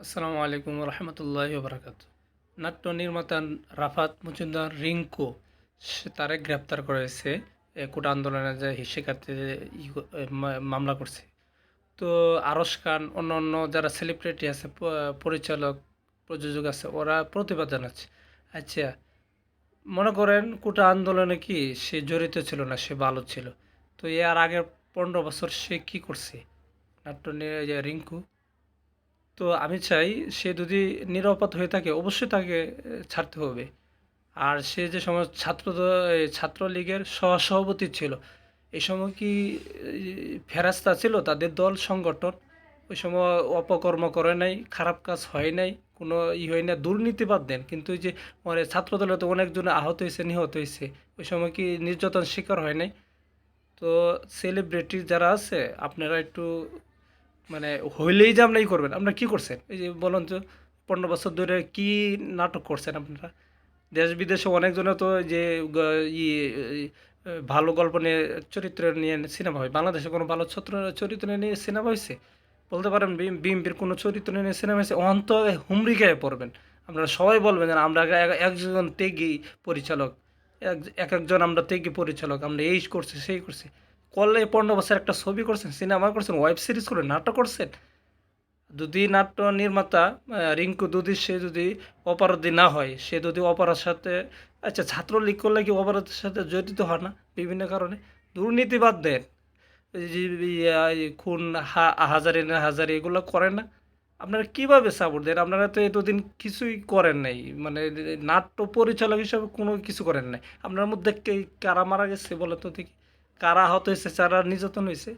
আসসালামু আলাইকুম রহমতুল্লাহ বারাকাত। নাট্য নির্মাতা রাফাত মজুমদার রিংকু তারে গ্রেপ্তার করেছে কোটা আন্দোলনে যে শিক্ষার্থীদের মামলা করছে। তো আরশ খান অন্য অন্য যারা সেলিব্রিটি আছে পরিচালক প্রযোজক আছে ওরা প্রতিবাদ জানাচ্ছে। আচ্ছা, মনে করেন কোটা আন্দোলনে কি সে জড়িত ছিল না, সে ভালো ছিল, তো এর আগের 15 বছর সে কি করছে নাট্য যে রিংকু? তো আমি চাই সে যদি নিরাপদ হয়ে থাকে অবশ্যই তাকে ছাড়তে হবে। আর সে যে সময় ছাত্রলীগের সহসভাপতি ছিল, এই সময় কি ফেরাস্তা ছিল তাদের দল সংগঠন? ওই সময় অপকর্ম করে নাই, খারাপ কাজ হয় নাই, কোনো হয় না, দুর্নীতি বাদ দেন, কিন্তু ওই যে মানে ছাত্রদলে তো অনেকজন আহত হয়েছে, নিহত হয়েছে, ওই সময় কি নির্যাতন শিকার হয় নাই? তো সেলিব্রিটি যারা আছে আপনারা একটু মানে হইলেই যে আপনারা করবেন, আপনারা কি করছেন? এই যে বলুন তো, 15 বছর ধরে কি নাটক করছেন আপনারা? দেশ বিদেশে অনেকজনে তো যে ভালো গল্প নিয়ে চরিত্র নিয়ে সিনেমা হয়, বাংলাদেশে কোনো ভালো চরিত্র নিয়ে সিনেমা হয়েছে? বলতে পারেন বিএমপির কোনো চরিত্র নিয়ে সিনেমা হয়েছে? অন্ত হুমড়ি খেয়ে পড়বেন। আপনারা সবাই বলবেন যে আমরা একজন ত্যাগী পরিচালক, একজন আমরা ত্যাগী পরিচালক, আমরা এই করছি সেই করছি। করলে 15 বছর একটা ছবি করছেন, সিনেমা করছেন, ওয়েব সিরিজ করে নাটক করছেন। যদি নাট্য নির্মাতা রিংকু যদি সে যদি অপরাধী না হয়, সে যদি অপরাধের সাথে, আচ্ছা ছাত্রলীগ করলে কি অপরাধের সাথে জড়িত হয় না বিভিন্ন কারণে? দুর্নীতি বাদ দেন, এই যে এই খুন হাজারি না হাজারি এগুলো করেন না, আপনারা কিভাবে সাপোর্ট দেন? আপনারা তো এতদিন কিছুই করেন নাই, মানে নাট্য পরিচালক হিসাবে কোনো কিছু করেন নাই। আপনার মধ্যে কারা মারা গেছে বলে তো দেখি, কারা আহত হয়েছে, কারা নির্যাতন হয়েছে?